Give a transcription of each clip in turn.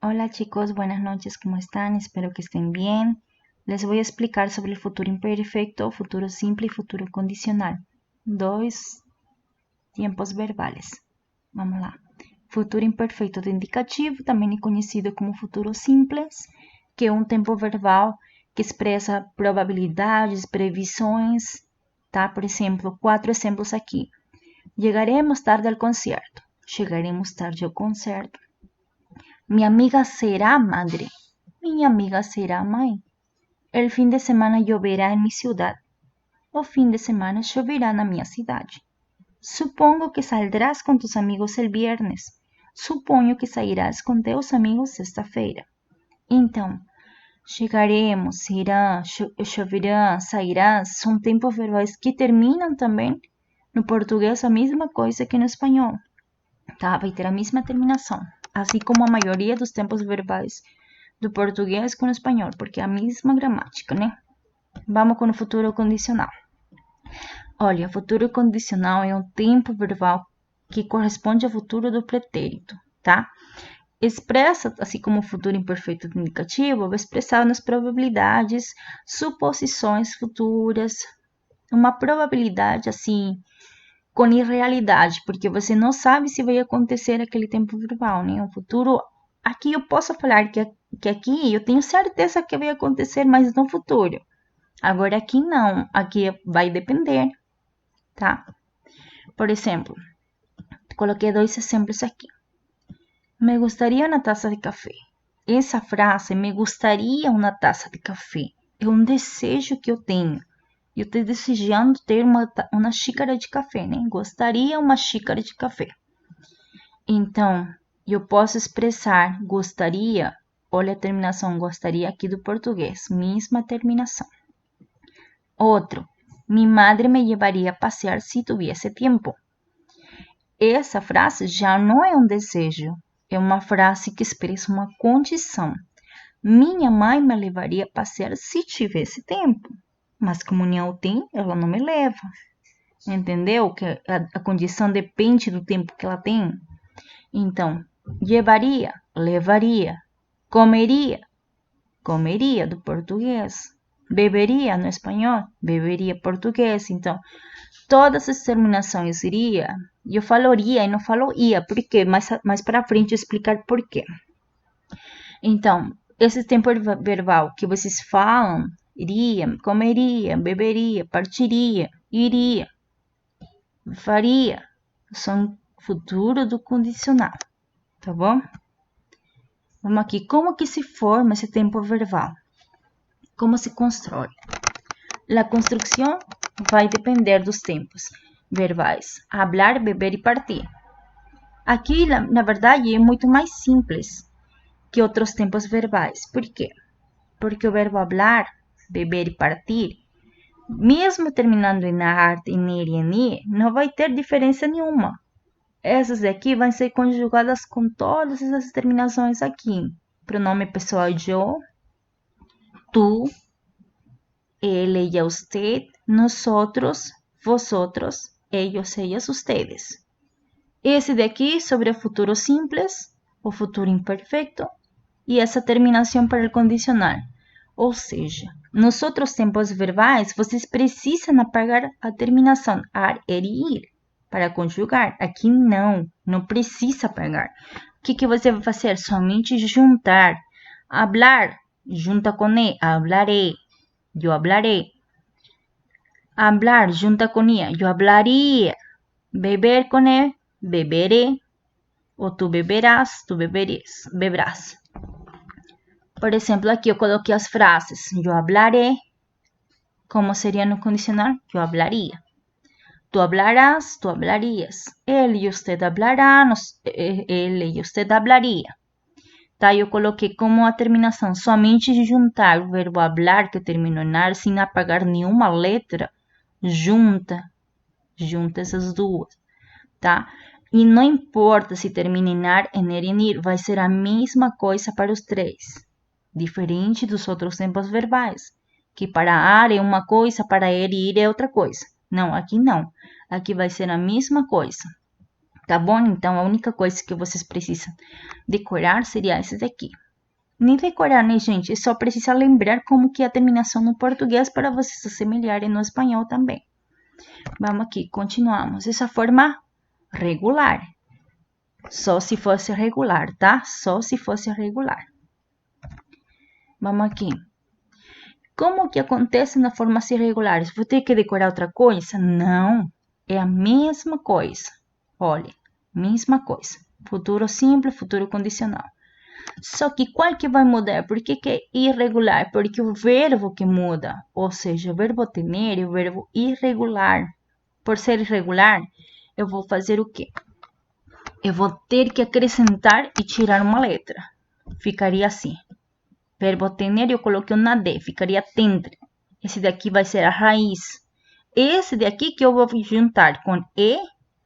Hola chicos, buenas noches, ¿cómo están? Espero que estén bien. Les voy a explicar sobre el futuro imperfecto, futuro simple y futuro condicional. Dos tiempos verbales. Vamos lá. Futuro imperfeito do indicativo, também é conhecido como futuro simples, que é um tempo verbal que expressa probabilidades, previsões, tá? Por exemplo, 4 exemplos aqui. Llegaremos tarde ao concerto. Chegaremos tarde ao concerto. Mi amiga será madre. Mi amiga será mãe. El fin de semana lloverá en mi ciudad. O fin de semana choverá na minha cidade. Supongo que saldrás com tus amigos el viernes. Suponho que sairás com teus amigos sexta-feira. Então, chegaremos, será, choverá, sairás, são tempos verbais que terminam também no português a mesma coisa que no espanhol. Tá? Vai ter a mesma terminação. Assim como a maioria dos tempos verbais do português com o espanhol, porque é a mesma gramática, né? Vamos com o futuro condicional. Olha, futuro condicional é um tempo verbal que corresponde ao futuro do pretérito, tá? Expressa, assim como o futuro imperfeito do indicativo, vai expressar nas probabilidades, suposições futuras, uma probabilidade assim com irrealidade, porque você não sabe se vai acontecer aquele tempo verbal, né? O futuro, aqui eu posso falar que aqui eu tenho certeza que vai acontecer, mas no futuro. Agora aqui não, aqui vai depender, tá? Por exemplo, coloquei 2 exemplos aqui. Me gustaría una taza de café. Essa frase, me gustaría uma taça de café, é um desejo que eu tenho. Eu estou desejando ter uma xícara de café, né? Gostaria uma xícara de café. Então, eu posso expressar gostaria, olha a terminação gostaria aqui do português, mesma terminação. Outro, mi madre me llevaría a pasear si tuviese tiempo. Essa frase já não é um desejo, é uma frase que expressa uma condição. Minha mãe me levaria a passear se tivesse tempo, mas como não tem, ela não me leva. Entendeu? Que a condição depende do tempo que ela tem. Então, levaria, levaria. Comeria, comeria do português. Beberia no espanhol, beberia português. Então, todas as terminações iria, eu falaria e não falo ia, por quê? Mais para frente eu explicar por quê. Então, esse tempo verbal que vocês falam, iria, comeria, beberia, partiria, iria, faria, são futuro do condicional, tá bom? Vamos aqui, como que se forma esse tempo verbal? Como se constrói? A construção vai depender dos tempos verbais, hablar, beber e partir. Aqui, na verdade, é muito mais simples que outros tempos verbais. Por quê? Porque o verbo hablar, beber e partir, mesmo terminando em ar, em ir e em ir, não vai ter diferença nenhuma. Essas daqui vão ser conjugadas com todas essas terminações aqui. Pronome pessoal eu, tu, ele, ella, usted, nosotros, vosotros, ellos, ellas, ustedes. Esse daqui sobre o futuro simples, o futuro imperfeito, e essa terminação para o condicional. Ou seja, nos outros tempos verbais, vocês precisam apagar a terminação ar, er e ir para conjugar. Aqui não precisa apagar. O que você vai fazer? Somente juntar. Hablar, junta com e, hablaré, eu hablaré. Hablar, junta com ia, eu hablaria. Beber com e, beberé. Ou tu beberás, tu beberás. Por exemplo, aqui eu coloquei as frases. Eu hablaré. Como seria no condicional? Eu hablaria. Tu hablarás, tu hablarías. Ele e usted hablará, ele e usted hablaria. Tá? Eu coloquei como a terminação somente juntar o verbo hablar, que terminou em ar, sem apagar nenhuma letra. Junta essas duas, tá? E não importa se termina em ar, em er e em ir, vai ser a mesma coisa para os três. Diferente dos outros tempos verbais, que para ar é uma coisa, para er e ir é outra coisa. Não, aqui não. Aqui vai ser a mesma coisa, Tá bom? Então, a única coisa que vocês precisam decorar seria esse daqui. Nem decorar, né, gente? Só precisa lembrar como que é a terminação no português para vocês assemelharem no espanhol também. Vamos aqui, continuamos. Essa forma regular. Só se fosse regular, tá? Só se fosse regular. Vamos aqui. Como que acontece nas formas irregulares? Vou ter que decorar outra coisa? Não, é a mesma coisa. Olha, mesma coisa. Futuro simples, futuro condicional. Só que qual que vai mudar? Por que é irregular? Porque o verbo que muda, ou seja, o verbo ter e o verbo irregular. Por ser irregular, eu vou fazer o quê? Eu vou ter que acrescentar e tirar uma letra. Ficaria assim. Verbo ter, eu coloquei uma D, ficaria tendre. Esse daqui vai ser a raiz. Esse daqui que eu vou juntar com E,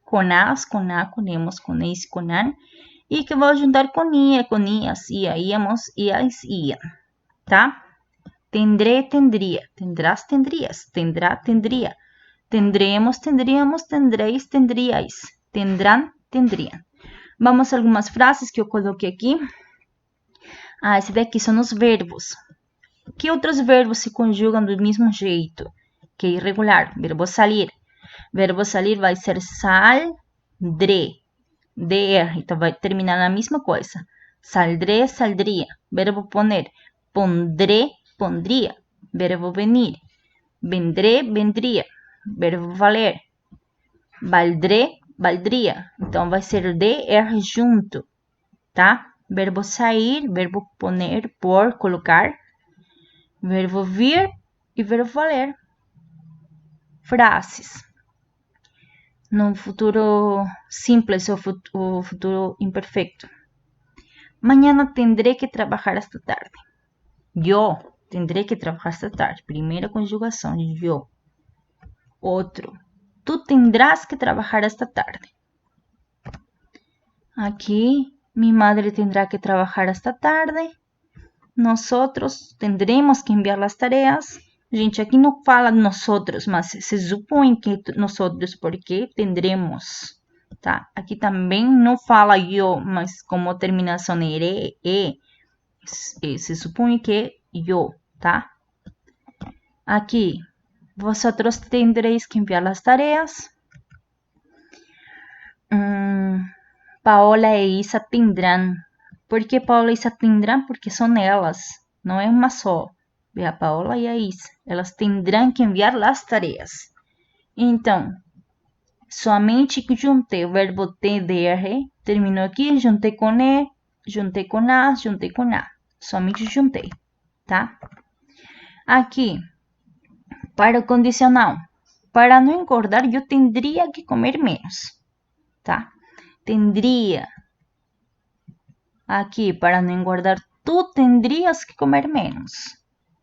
com As, com A, com Emos, com Eis, com An. E que eu vou juntar com Ia, com Ias, Ia, Íamos, Ias, Ia. Tá? Tendré, tendria. Tendrás, tendrias. Tendrá, tendria. Tendremos, tendríamos, tendréis, tendríais. Tendrán, tendriam. Vamos a algumas frases que eu coloquei aqui. Ah, esse daqui são os verbos. Que outros verbos se conjugam do mesmo jeito? Que é irregular. Verbo salir. Verbo salir vai ser saldré. DR. Então vai terminar na mesma coisa. Saldré, saldria. Verbo poner. Pondré, pondria. Verbo venir. Vendré, vendria. Verbo valer. Valdré, valdria. Então vai ser DR junto. Tá? Verbo sair, verbo poner, por, colocar. Verbo vir e verbo valer. Frases. No futuro simples o futuro imperfecto. Mañana tendré que trabajar hasta tarde. Yo tendré que trabajar hasta tarde. Primeira conjugação, yo. Outro. Tú tendrás que trabajar hasta tarde. Aqui, mi madre tendrá que trabajar hasta tarde. Nosotros tendremos que enviar las tareas. Gente, aqui não fala nosotros, mas se supõe que nosotros, porque tendremos, tá? Aqui também não fala yo, mas como terminação ere, se supõe que yo, tá? Aqui, vosotros tendréis que enviar las tareas. Paola e Isa tendrán. Por que Paola e Isa tendrán? Porque são elas, não é uma só. A Paola e a Isa, elas terão que enviar as tarefas. Então, somente juntei o verbo TDR, terminou aqui, juntei com E, juntei com A, juntei com A. Somente juntei, tá? Aqui, para o condicional. Para não engordar, eu teria que comer menos, tá? Tendria. Aqui, para não engordar, tu tendrías que comer menos.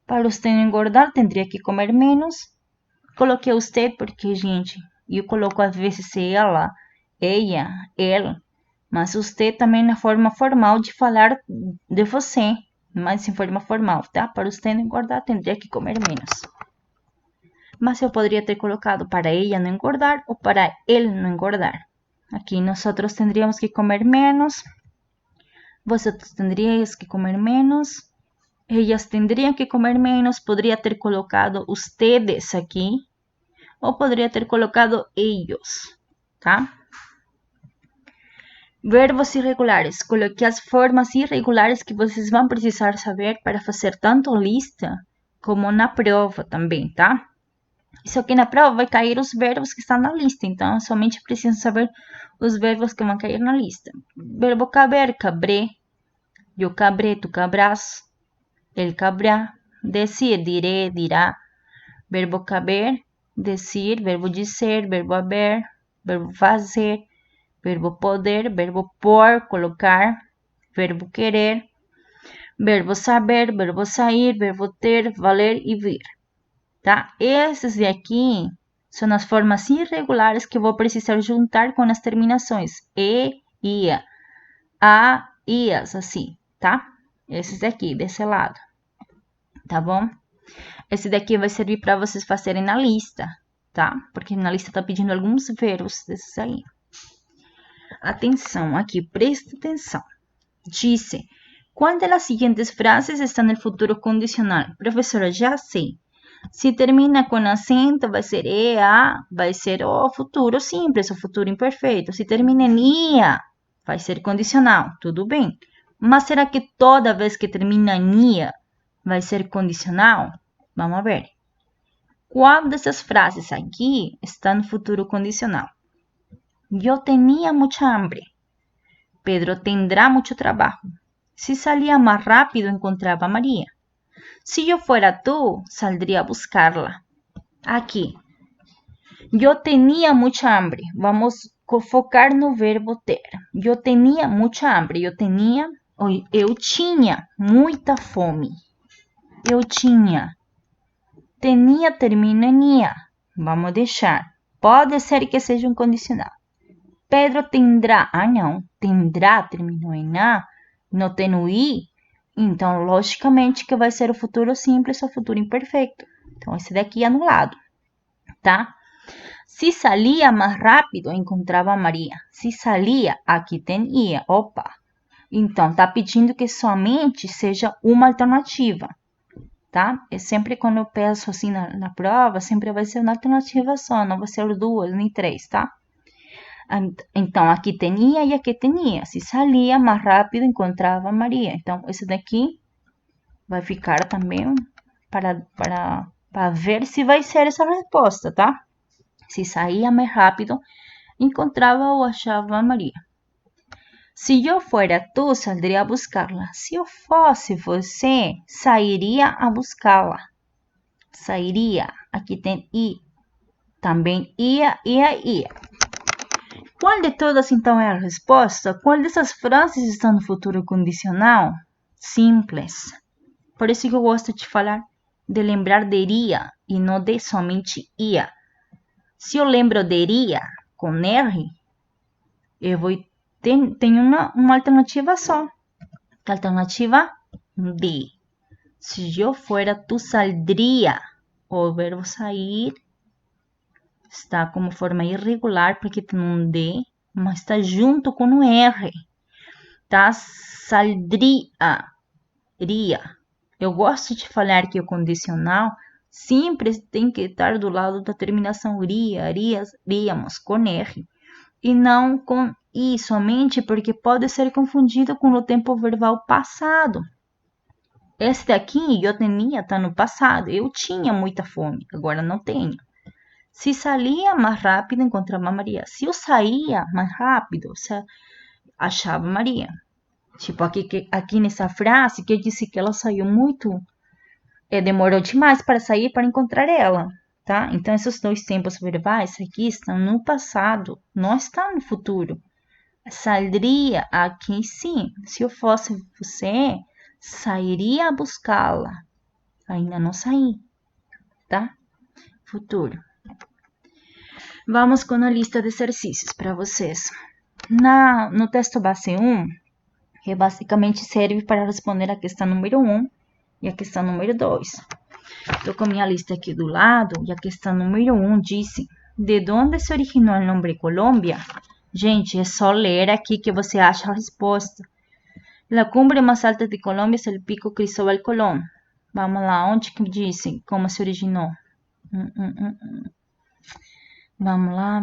Para você não engordar, teria que comer menos. Coloquei você porque, gente, eu coloco às vezes ela, ele, mas você também na forma formal de falar de você, mas em forma formal, tá? Para você não engordar, teria que comer menos. Mas eu poderia ter colocado para ela não engordar ou para ele não engordar. Aqui nós teríamos que comer menos, vosotros tendríais que comer menos. Ellas tendrían que comer menos. Podría ter colocado ustedes aqui. Ou poderia ter colocado ellos. Tá? Verbos irregulares. Coloquei as formas irregulares que vocês vão precisar saber para fazer tanto lista como na prova também, tá? Só que na prova vai cair os verbos que estão na lista. Então, somente precisam saber os verbos que vão cair na lista. Verbo caber, cabré. Eu cabré, tu cabrás. El cabrá, decir, diré, dirá, verbo caber, decir, verbo dizer, verbo haber, verbo fazer, verbo poder, verbo por, colocar, verbo querer, verbo saber, verbo sair, verbo ter, valer e vir, tá? Esses daqui são as formas irregulares que vou precisar juntar com as terminações e, ia, a, ias, assim, tá? Esses daqui, desse lado. Tá bom? Esse daqui vai servir para vocês fazerem na lista, tá? Porque na lista tá pedindo alguns verbos desses aí. Atenção, aqui, presta atenção. Dice, ¿cuál de las siguientes frases está en el futuro condicional? Profesora, já sei. Se termina com acento, vai ser EA, vai ser o futuro simples, o futuro imperfeito. Se termina em IA, vai ser condicional, tudo bem. Mas será que toda vez que termina em IA, vai ser condicional? Vamos ver. Qual dessas frases aqui está no futuro condicional? Eu tinha muita hambre. Pedro tendrá mucho trabajo. Si salía más rápido, encontraba a María. Si yo fuera tú, saldría a buscarla. Aquí. Yo tenía mucha hambre. Vamos a focar no verbo ter. Eu tinha muita hambre. Eu tinha muita fome. Eu tinha. Tinha termina em ia. Vamos deixar. Pode ser que seja um condicional. Pedro tendrá. Ah, não. Tendrá terminou em A. Não tem o I. Então, logicamente, que vai ser o futuro simples ou futuro imperfeito. Então, esse daqui é anulado. Tá? Se salia mais rápido, encontrava a Maria. Se salia, aqui tem ia. Opa! Então, tá pedindo que somente seja uma alternativa. Tá? E sempre quando eu peço assim na prova, sempre vai ser uma alternativa só. Não vai ser duas, nem três, tá? Então, aqui tinha e aqui tinha. Se salia mais rápido, encontrava a Maria. Então, esse daqui vai ficar também para ver se vai ser essa resposta, tá? Se saía mais rápido, encontrava ou achava a Maria. Se eu fuera tu, saldria a buscá-la. Se eu fosse você, sairia a buscá-la. Sairia. Aqui tem i. Também ia. Qual de todas, então, é a resposta? Qual dessas frases está no futuro condicional? Simples. Por isso que eu gosto de falar, de lembrar de iria e não de somente ia. Se eu lembro de iria com R, eu tenho uma alternativa só. Alternativa D. Se eu fuera, tu saldria. O verbo sair está como forma irregular porque tem um D, mas está junto com o R. Tá? Saldria. Iria. Eu gosto de falar que o condicional sempre tem que estar do lado da terminação iríamos, com R. E não com I, somente porque pode ser confundido com o tempo verbal passado. Esse daqui, eu tinha, está no passado. Eu tinha muita fome, agora não tenho. Se saía mais rápido, encontrava Maria. Se eu saía mais rápido, você achava Maria. Tipo, aqui nessa frase, quer dizer que ela saiu muito, demorou demais para sair para encontrar ela, tá? Então, esses dois tempos verbais aqui estão no passado, não estão no futuro. Saldria aqui sim. Se eu fosse você, sairia a buscá-la. Ainda não saí, tá? Futuro. Vamos com a lista de exercícios para vocês. No texto base 1, que basicamente serve para responder a questão número 1 e a questão número 2. Estou com minha lista aqui do lado e a questão número 1 diz: de onde se originou o nome Colômbia? Gente, é só ler aqui que você acha a resposta. A cumbre mais alta de Colômbia é o Pico Cristóbal Colón. Vamos lá, onde que dizem como se originou? Vamos lá.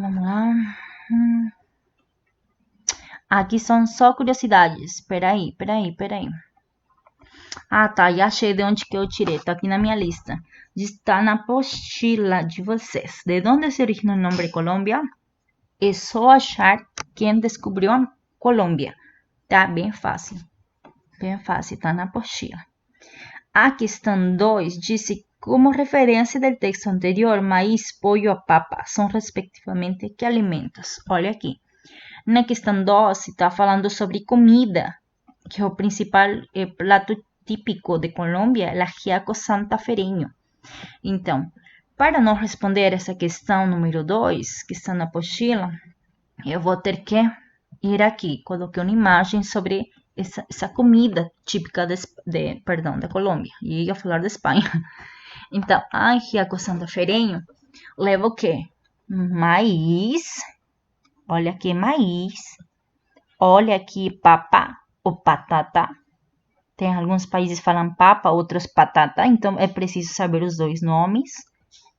Aqui são só curiosidades. Peraí. Ah, tá. Já achei de onde que eu tirei. Tá aqui na minha lista. Está na apostila de vocês. De onde se originou o nome Colômbia? É só achar quem descobriu a Colômbia. Tá bem fácil. Tá na apostila. A questão 2 disse como referência do texto anterior, maíz, pollo ou papa são respectivamente que alimentos? Olha aqui. Na questão 2 está falando sobre comida, que é o principal prato típico de Colômbia, é o ajiaco santafereño. Então, para não responder essa questão número 2, que está na apostila, eu vou ter que ir aqui. Coloquei uma imagem sobre essa comida típica da Colômbia. E ia falar da Espanha. Então, ajiaco santafereño leva o quê? Maíz. Olha aqui, maíz. Olha aqui, papa ou patata. Tem alguns países que falam papa, outros patata, então é preciso saber os dois nomes.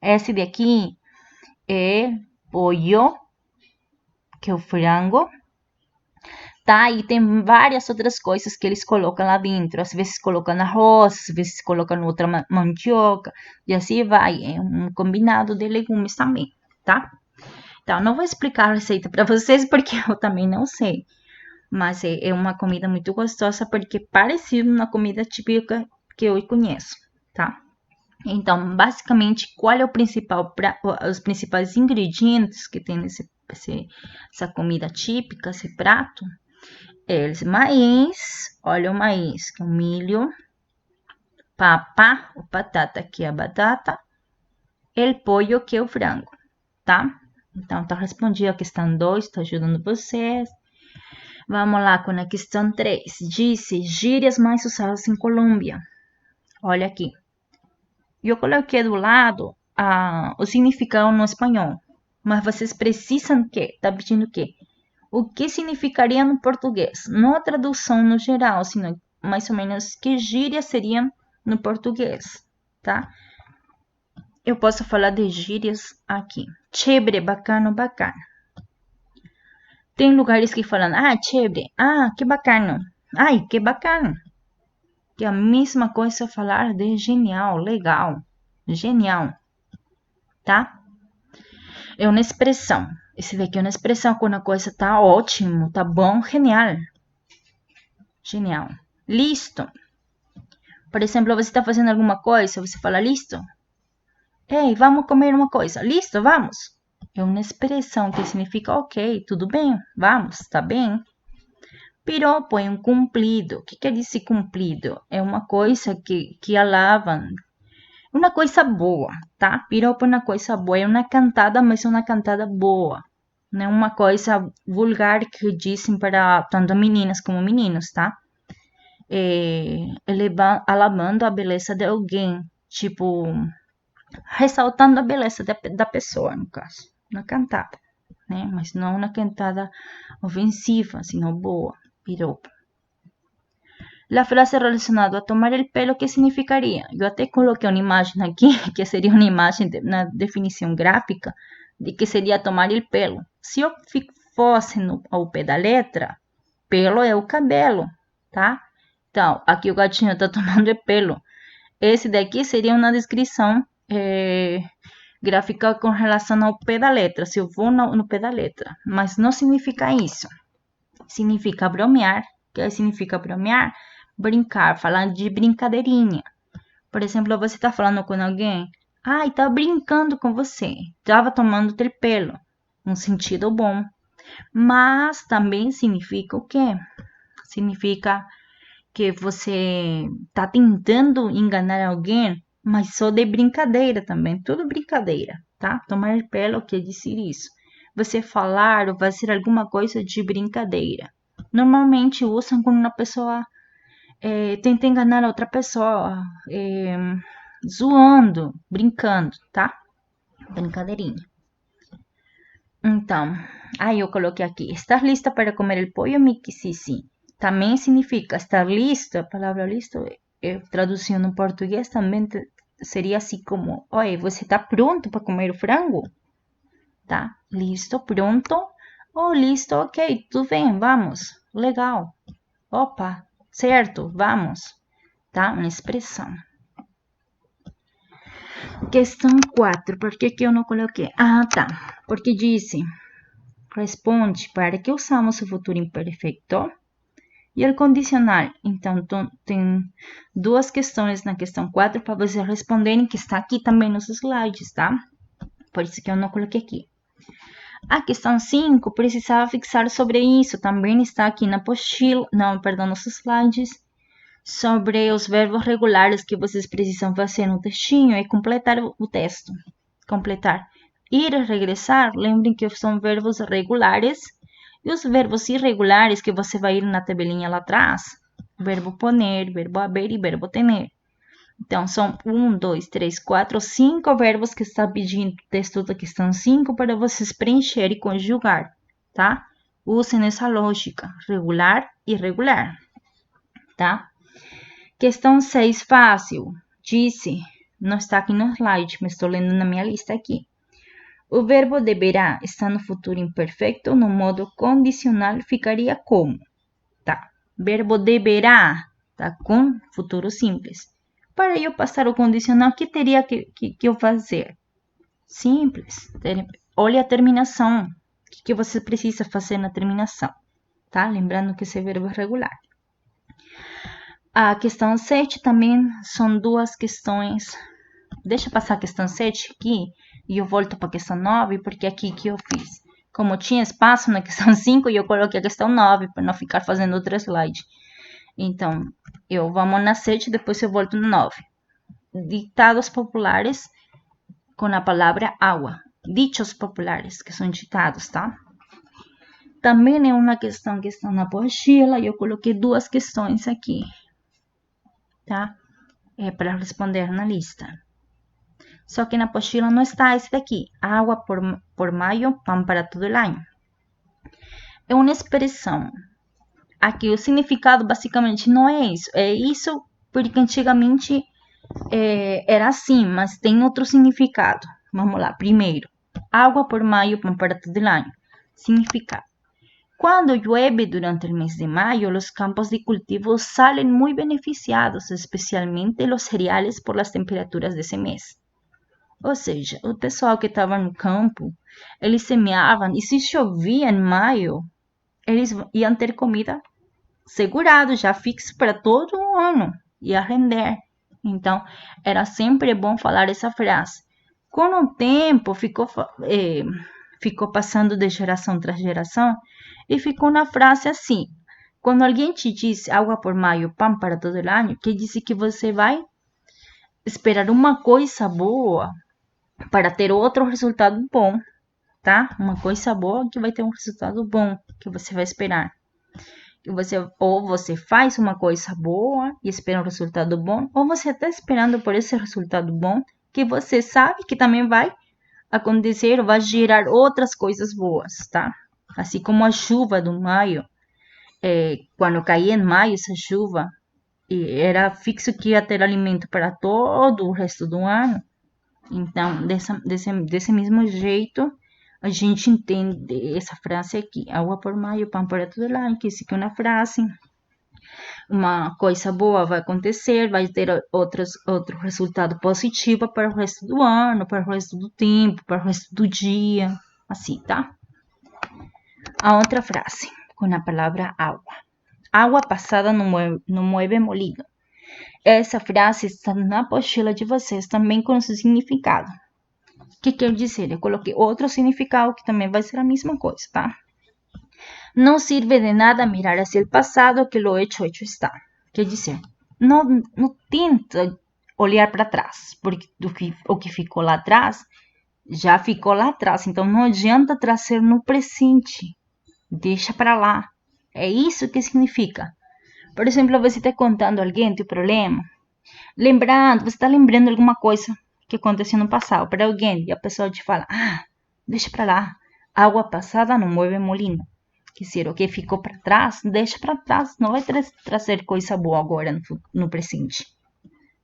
Esse daqui é pollo, que é o frango, tá? E tem várias outras coisas que eles colocam lá dentro. Às vezes colocam arroz, às vezes colocam outra mandioca, e assim vai. É um combinado de legumes também, tá? Então, não vou explicar a receita para vocês porque eu também não sei. Mas é uma comida muito gostosa porque é parecido uma comida típica que eu conheço, tá? Então, basicamente, qual é o principal os principais ingredientes que tem essa comida típica, esse prato? Eles, maíz, olha o maíz, que é o milho, papa, ou batata, que é a batata, el pollo, que é o frango, tá? Então, tá respondi a questão 2, tô ajudando vocês. Vamos lá com a questão 3. Disse gírias mais usadas em Colômbia. Olha aqui. Eu coloquei do lado o significado no espanhol. Mas vocês precisam que? Tá pedindo o quê? O que significaria no português? Não a tradução no geral, sino mais ou menos que gírias seriam no português, tá? Eu posso falar de gírias aqui. Chévere, bacano, bacana. Tem lugares que falam, chévere, que bacano. Ai, que bacana. Que é a mesma coisa falar de genial, legal, genial, tá? É uma expressão. Esse daqui é uma expressão quando a coisa tá ótimo, tá bom, genial. Genial. Listo. Por exemplo, você está fazendo alguma coisa, você fala listo. Ei, vamos comer uma coisa. Listo, vamos. É uma expressão que significa ok, tudo bem, vamos, tá bem. Piropo é um cumprido. O que quer dizer cumprido? É uma coisa que alavam. Uma coisa boa, tá? Piropo é uma coisa boa. É uma cantada, mas é uma cantada boa. Não é uma coisa vulgar que dizem para tanto meninas como meninos, tá? Alabando a beleza de alguém. Tipo, ressaltando a beleza da pessoa, no caso. Uma cantada, né? Mas não uma cantada ofensiva, sino boa. Piropo. La frase relacionada a tomar el pelo, ¿qué significaría? Yo até coloquei uma imagem aqui, que seria uma imagem, na definição gráfica, de que seria tomar el pelo. Se eu fosse ao pé da letra, pelo é o cabelo, tá? Então, aqui o gatinho está tomando el pelo. Esse daqui seria uma descrição gráfica com relação ao pé da letra, se eu vou no pé da letra. Mas não significa isso. Significa bromear. O que significa bromear? Brincar, falar de brincadeirinha. Por exemplo, você está falando com alguém, tá brincando com você, estava tomando teu pelo, um sentido bom. Mas também significa o quê? Significa que você está tentando enganar alguém, mas só de brincadeira também, tudo brincadeira, tá? Tomar pelo quer dizer isso. Você falar ou fazer alguma coisa de brincadeira. Normalmente usam quando uma pessoa tenta enganar a outra pessoa, zoando, brincando, tá? Brincadeirinha. Então, aí eu coloquei aqui, estar lista para comer el pollo, Miki? Sim. Também significa estar listo, a palavra listo, traduzindo no português, também seria assim como, oi, você está pronto para comer o frango? Tá? Listo, pronto. Oh, listo, ok, tudo bem, vamos. Legal. Opa, certo, vamos. Tá? Uma expressão. Questão 4. Por que eu não coloquei? Tá. Porque disse, responde, para que usamos o futuro imperfeito e o condicional. Então, tem duas questões na questão 4 para vocês responderem, que está aqui também nos slides, tá? Por isso que eu não coloquei aqui. A questão 5, precisava fixar sobre isso. Também está aqui na apostila, nos slides, sobre os verbos regulares que vocês precisam fazer no textinho e completar o texto. Completar. Ir e regressar, lembrem que são verbos regulares. E os verbos irregulares que você vai ir na tabelinha lá atrás, verbo poner, verbo haber e verbo tener. Então, são 1, 2, 3, 4, 5 verbos que está pedindo o texto da questão 5 para vocês preencher e conjugar, tá? Usem essa lógica, regular e irregular, tá? Questão 6, fácil. Disse, não está aqui no slide, mas estou lendo na minha lista aqui. O verbo deverá está no futuro imperfeito, no modo condicional, ficaria como? Tá. Verbo deverá tá com futuro simples. Para eu passar o condicional, o que teria que eu fazer? Simples. Olha a terminação. O que você precisa fazer na terminação? Tá? Lembrando que esse verbo é regular. A questão 7 também são duas questões. Deixa eu passar a questão 7 aqui e eu volto para a questão 9, porque aqui que eu fiz. Como tinha espaço na questão 5, eu coloquei a questão 9 para não ficar fazendo outro slide. Então, vamos na 7 e depois eu volto na 9. Ditados populares com a palavra água. Dichos populares, que são ditados, tá? Também é uma questão que está na apostila e eu coloquei duas questões aqui, tá? Para responder na lista. Só que na apostila não está esse daqui. Água por maio, pão para todo o ano. É uma expressão. Aqui o significado basicamente não é isso. É isso porque antigamente era assim, mas tem outro significado. Vamos lá. Primeiro, água por maio, pão para todo o ano. Significado. Cuando llueve durante el mes de mayo, los campos de cultivo salen muy beneficiados, especialmente los cereales por las temperaturas de ese mes. Ou seja, o pessoal que estava no campo, eles semeavam e se chovia em maio, eles iam ter comida segurado, já fixo para todo o ano, ia render. Então, era sempre bom falar essa frase. Com o tempo, ficou passando de geração tras geração e ficou na frase assim. Quando alguém te diz água por maio, pão para todo o ano, quer dizer que você vai esperar uma coisa boa para ter outro resultado bom, tá? Uma coisa boa que vai ter um resultado bom que você vai esperar. Ou você faz uma coisa boa e espera um resultado bom, ou você está esperando por esse resultado bom que você sabe que também vai acontecer ou vai gerar outras coisas boas, tá? Assim como a chuva do maio, quando caía em maio essa chuva, era fixo que ia ter alimento para todo o resto do ano. Então, desse mesmo jeito, a gente entende essa frase aqui. Água por maio, pão para todo ano, que isso aqui é uma frase. Uma coisa boa vai acontecer, vai ter outro resultado positivo para o resto do ano, para o resto do tempo, para o resto do dia, assim, tá? A outra frase, com a palavra água. Água passada no mueve molino. Essa frase está na apostila de vocês também com seu significado. O que quer dizer? Eu coloquei outro significado que também vai ser a mesma coisa, tá? Não sirve de nada mirar hacia o passado que lo hecho está. Quer dizer, não tenta olhar para trás, porque o que ficou lá atrás, já ficou lá atrás. Então, não adianta trazer no presente. Deixa para lá. É isso que significa. Por exemplo, você está contando a alguém teu problema, você está lembrando alguma coisa que aconteceu no passado para alguém e a pessoa te fala, deixa para lá, água passada não move molino. Quer dizer, o que ficou para trás, deixa para trás, não vai trazer coisa boa agora no presente.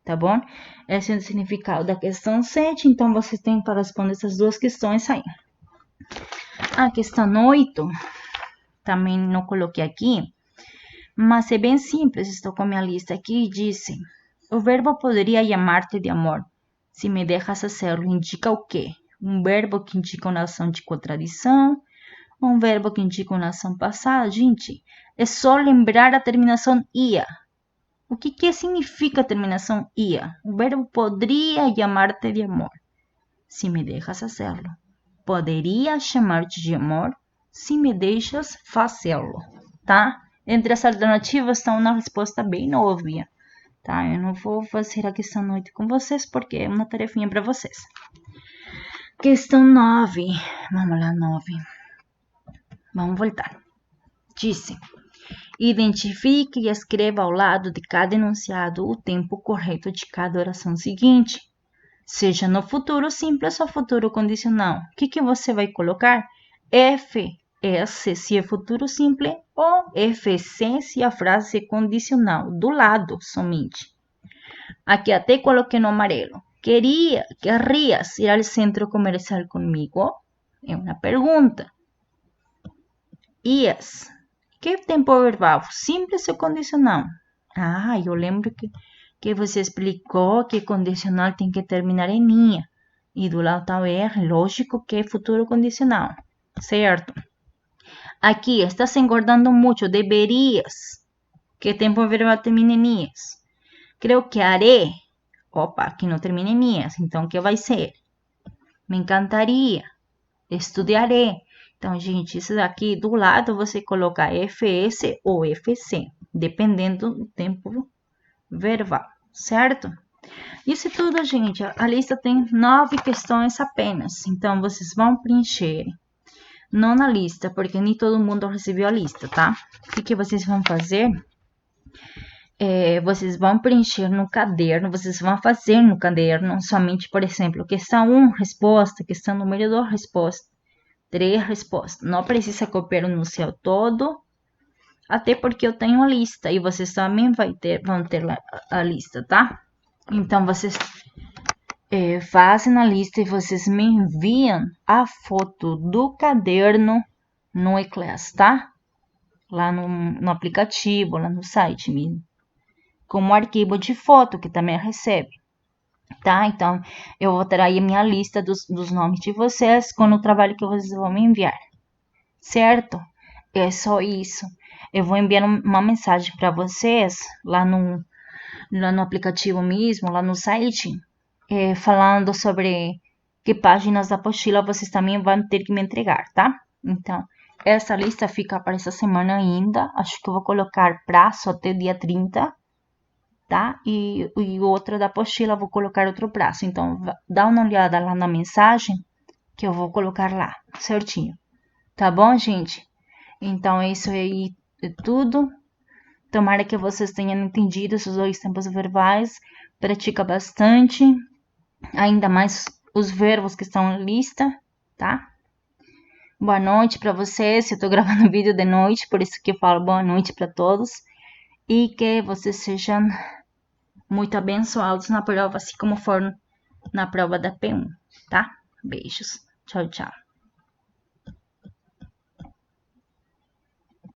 Tá bom? Esse é o significado da questão 7, então você tem para responder essas duas questões aí. A questão 8, também não coloquei aqui, mas é bem simples, estou com a minha lista aqui e disse, o verbo poderia chamar-te de amor. Se me deixas hacerlo, indica o quê? Um verbo que indica uma ação de contradição, um verbo que indica uma ação passada. Gente, é só lembrar a terminação ia. O que significa a terminação ia? O verbo poderia chamar-te de amor. Se me deixas hacerlo. Poderia chamar-te de amor se me deixas fazê-lo, tá? Entre as alternativas está uma resposta bem óbvia, tá? Eu não vou fazer a questão 8 com vocês, porque é uma tarefinha para vocês. Questão 9. Vamos lá, 9. Vamos voltar. Disse, identifique e escreva ao lado de cada enunciado o tempo correto de cada oração seguinte, seja no futuro simples ou futuro condicional. O que você vai colocar? F S se é futuro simples ou FC se a frase é condicional, do lado somente. Aqui até coloquei no amarelo. ¿Querrías ir al centro comercial conmigo? É uma pergunta. Ias. Que tempo verbal? Simples ou condicional? Ah, eu lembro que você explicou que condicional tem que terminar em ia. E do lado tá o R, lógico que é futuro condicional. Certo? Aqui, estás engordando muito, deverías. Que tempo verbal termina em ias? Creo que haré. Opa, aqui não termina em ias, então o que vai ser? Me encantaria. Estudaré. Então, gente, isso daqui do lado você coloca FS ou FC, dependendo do tempo verbal, certo? Isso é tudo, gente. A lista tem 9 questões apenas. Então, vocês vão preencher. Não na lista, porque nem todo mundo recebeu a lista, tá? O que vocês vão fazer? Vocês vão preencher no caderno, vocês vão fazer no caderno somente, por exemplo, questão 1, resposta, questão número 2, resposta, 3, resposta. Não precisa copiar no seu todo, até porque eu tenho a lista e vocês também vão ter a lista, tá? Então, vocês fazem a lista e vocês me enviam a foto do caderno no eClass, tá? Lá no aplicativo, lá no site mesmo. Como arquivo de foto, que também recebe, tá? Então, eu vou ter aí a minha lista dos nomes de vocês com o trabalho que vocês vão me enviar, certo? É só isso. Eu vou enviar uma mensagem para vocês lá no aplicativo mesmo, lá no site, falando sobre que páginas da apostila vocês também vão ter que me entregar, tá? Então, essa lista fica para essa semana ainda. Acho que eu vou colocar prazo até dia 30, tá? E outra da apostila, vou colocar outro prazo. Então, dá uma olhada lá na mensagem que eu vou colocar lá, certinho. Tá bom, gente? Então, isso aí é tudo. Tomara que vocês tenham entendido esses 2 tempos verbais. Pratica bastante. Ainda mais os verbos que estão na lista, tá? Boa noite para vocês. Eu tô gravando vídeo de noite, por isso que eu falo boa noite para todos. E que vocês sejam muito abençoados na prova, assim como foram na prova da P1, tá? Beijos. Tchau, tchau.